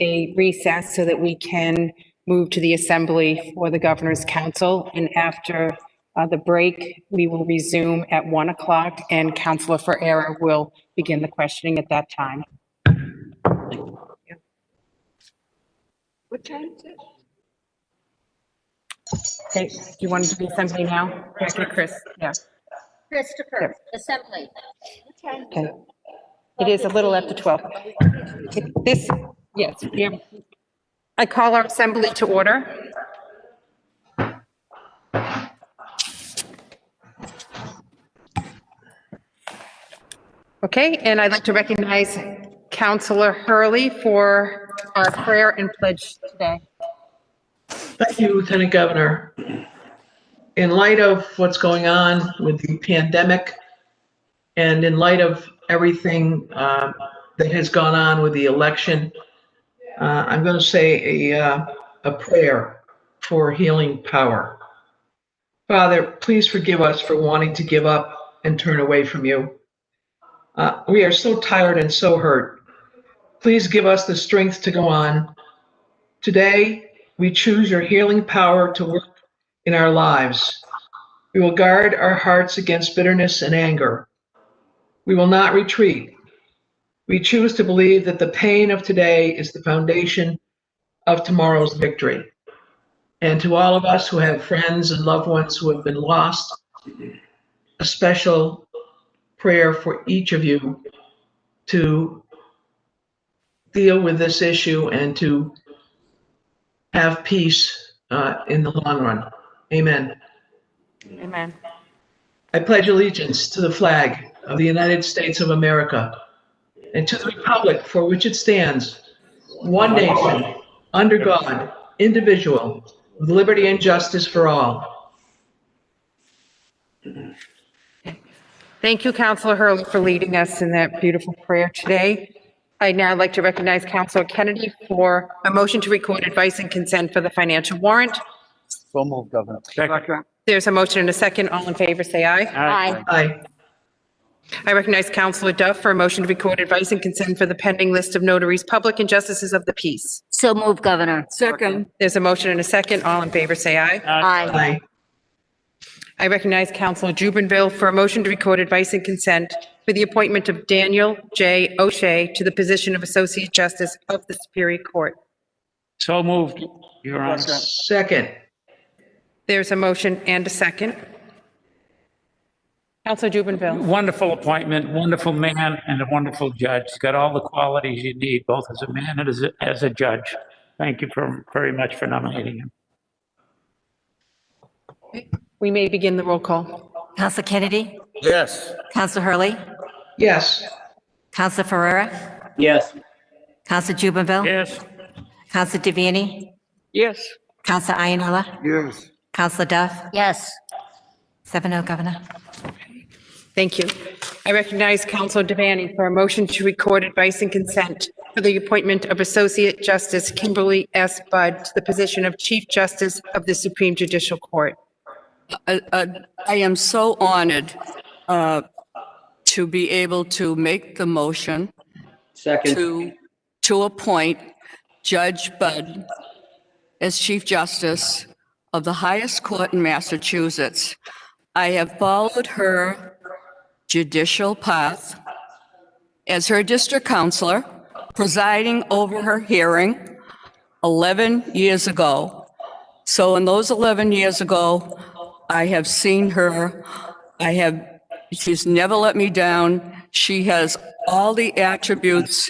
a recess so that we can move to the Assembly for the Governor's Council. And after the break, we will resume at 1 o'clock, and Councilor Ferreira will begin the questioning at that time. What time is it? Okay, do you want to do the Assembly now? Okay, Chris, yeah. Christopher, Assembly. Okay. It is a little after 12. This, yes, yeah. I call our Assembly to order. Okay, and I'd like to recognize Councilor Hurley for our prayer and pledge today. Thank you, Lieutenant Governor. In light of what's going on with the pandemic and in light of everything that has gone on with the election, I'm going to say a prayer for healing power. Father, please forgive us for wanting to give up and turn away from you. We are so tired and so hurt. Please give us the strength to go on. Today, we choose your healing power to work in our lives. We will guard our hearts against bitterness and anger. We will not retreat. We choose to believe that the pain of today is the foundation of tomorrow's victory. And to all of us who have friends and loved ones who have been lost, a special prayer for each of you to deal with this issue and to have peace in the long run. Amen. Amen. I pledge allegiance to the flag of the United States of America and to the republic for which it stands, one nation, under God, indivisible, with liberty and justice for all. Thank you, Councilor Hurley, for leading us in that beautiful prayer today. I'd now like to recognize Councilor Kennedy for a motion to record advice and consent for the financial warrant. So moved, Governor. Second. There's a motion and a second. All in favor, say aye. Aye. Aye. I recognize Councilor Duff for a motion to record advice and consent for the pending list of notaries public and justices of the peace. So move, Governor. Second. There's a motion and a second. All in favor, say aye. Aye. Aye. I recognize Councilor Jubenville for a motion to record advice and consent for the appointment of Daniel J. O'Shea to the position of Associate Justice of the Superior Court. So moved, Your Honor. Second. There's a motion and a second. Councilor Jubenville. Wonderful appointment, wonderful man, and a wonderful judge. He's got all the qualities you need, both as a man and as a judge. Thank you very much for nominating him. We may begin the roll call. Councilor Kennedy? Yes. Councilor Hurley? Yes. Councilor Ferreira? Yes. Councilor Jubenville? Yes. Councilor Devaney? Yes. Councilor Ionella? Yes. Councilor Duff? Yes. 7-0, Governor. Thank you. I recognize Councilor Devaney for a motion to record advice and consent for the appointment of Associate Justice Kimberly S. Budd to the position of Chief Justice of the Supreme Judicial Court. I am so honored to be able to make the motion to appoint Judge Budd as Chief Justice of the highest court in Massachusetts. I have followed her judicial path as her district counselor, presiding over her hearing 11 years ago. So in those 11 years ago, I have seen her. She's never let me down. She has all the attributes.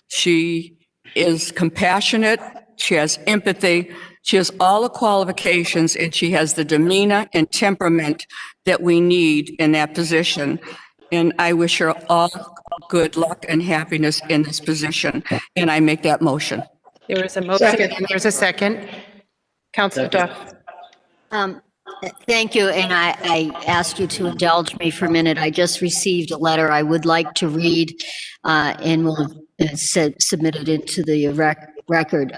She is compassionate. She has empathy. She has all the qualifications, and she has the demeanor and temperament that we need in that position. And I wish her all good luck and happiness in this position. And I make that motion. There is a motion Second. and there's a second. Councilor Duff. Thank you, and I ask you to indulge me for a minute. I just received a letter I would like to read, and we'll submit it into the record.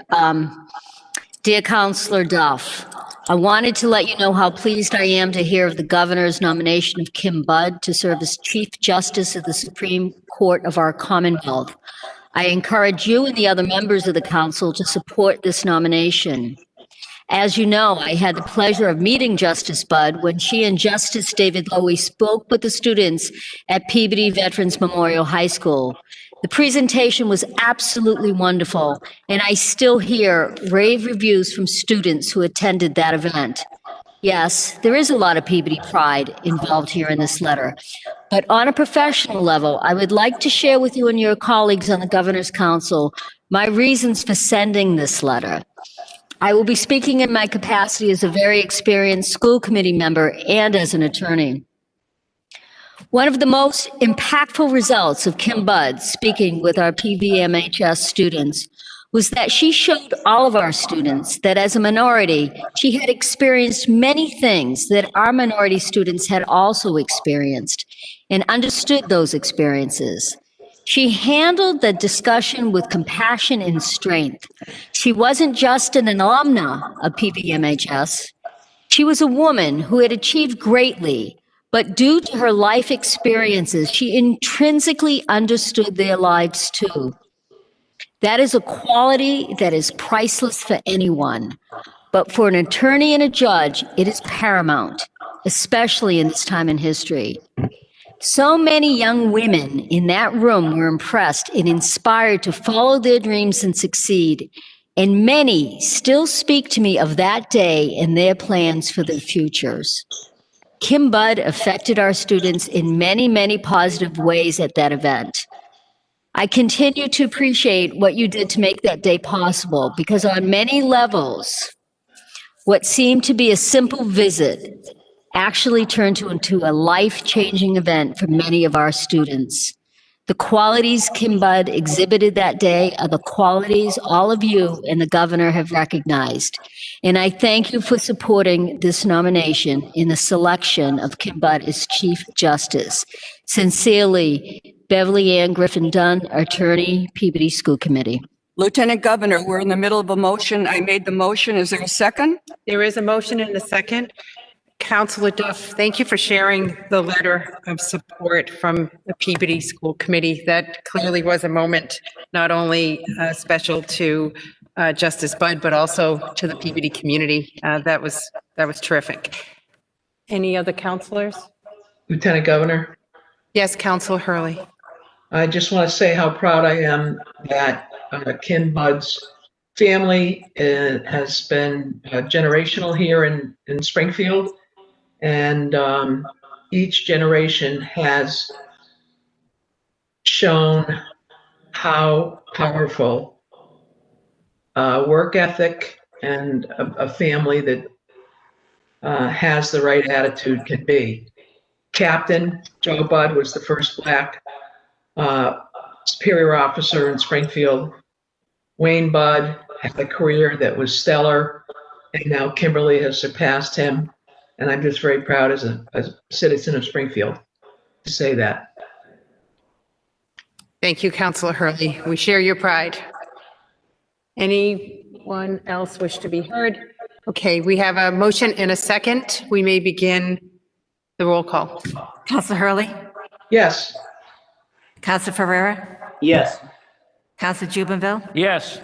Dear Councilor Duff, I wanted to let you know how pleased I am to hear of the governor's nomination of Kim Budd to serve as Chief Justice of the Supreme Court of our Commonwealth. I encourage you and the other members of the council to support this nomination. As you know, I had the pleasure of meeting Justice Budd when she and Justice David Lowy spoke with the students at Peabody Veterans Memorial High School. The presentation was absolutely wonderful, and I still hear rave reviews from students who attended that event. Yes, there is a lot of Peabody pride involved here in this letter. But on a professional level, I would like to share with you and your colleagues on the Governor's Council my reasons for sending this letter. I will be speaking in my capacity as a very experienced school committee member and as an attorney. One of the most impactful results of Kim Budd speaking with our PVMHS students was that she showed all of our students that as a minority, she had experienced many things that our minority students had also experienced and understood those experiences. She handled the discussion with compassion and strength. She wasn't just an alumna of PVMHS. She was a woman who had achieved greatly, but due to her life experiences, she intrinsically understood their lives too. That is a quality that is priceless for anyone. But for an attorney and a judge, it is paramount, especially in this time in history. So many young women in that room were impressed and inspired to follow their dreams and succeed. And many still speak to me of that day and their plans for their futures. Kim Budd affected our students in many, many positive ways at that event. I continue to appreciate what you did to make that day possible because on many levels, what seemed to be a simple visit actually turned into a life-changing event for many of our students. The qualities Kim Budd exhibited that day are the qualities all of you and the governor have recognized. And I thank you for supporting this nomination in the selection of Kim Budd as Chief Justice. Sincerely, Beverly Ann Griffin Dunn, Attorney, Peabody School Committee. Lieutenant Governor, we're in the middle of a motion. I made the motion. Is there a second? There is a motion and a second. Councilor Duff, thank you for sharing the letter of support from the Peabody School Committee. That clearly was a moment not only special to Justice Budd, but also to the Peabody community. That was terrific. Any other councilors? Lieutenant Governor, Yes, Councilor Hurley. I just want to say how proud I am that Kim Budd's family has been generational here in Springfield. And each generation has shown how powerful work ethic and a family that has the right attitude can be. Captain Joe Budd was the first Black superior officer in Springfield. Wayne Budd had a career that was stellar, and now Kimberly has surpassed him. And I'm just very proud as a citizen of Springfield to say that. Thank you, Councilor Hurley. We share your pride. Anyone else wish to be heard? Okay, we have a motion and a second. We may begin the roll call. Councilor Hurley, Yes. Councilor Ferrera, Yes. Councilor Jubenville, Yes.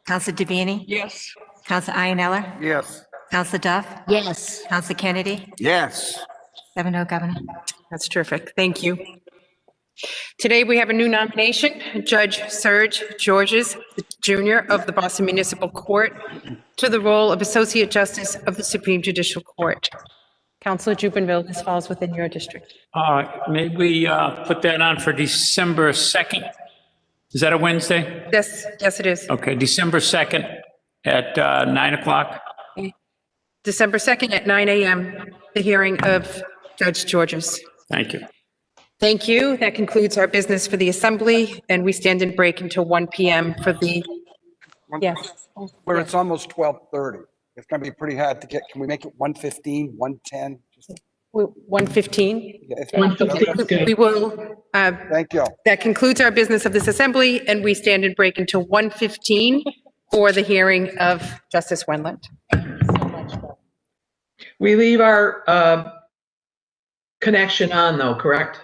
Councilor Davini, Yes. Councilor Ioneller, Yes. Councilor Duff, Yes. Councilor Kennedy, Yes. 7-0, Governor. That's terrific. Thank you. Today, we have a new nomination, Judge Serge Georges, Jr. of the Boston Municipal Court to the role of Associate Justice of the Supreme Judicial Court. Councilor Jubenville, this falls within your district. May we put that on for December 2nd? Is that a Wednesday? Yes, it is. Okay, December 2nd at 9 o'clock. December 2nd at 9 a.m., the hearing of Judge Georges. Thank you. Thank you. That concludes our business for the Assembly, and we stand in break until 1 p.m. for the, yes. Where it's almost 12:30. It's gonna be pretty hard to get, can we make it 1:15, 1:10? 1:15. Yeah, if- 1:15 is good. We will, Thank you. that concludes our business of this Assembly, and we stand in break until 1:15 for the hearing of Justice Wendland. We leave our connection on though, correct?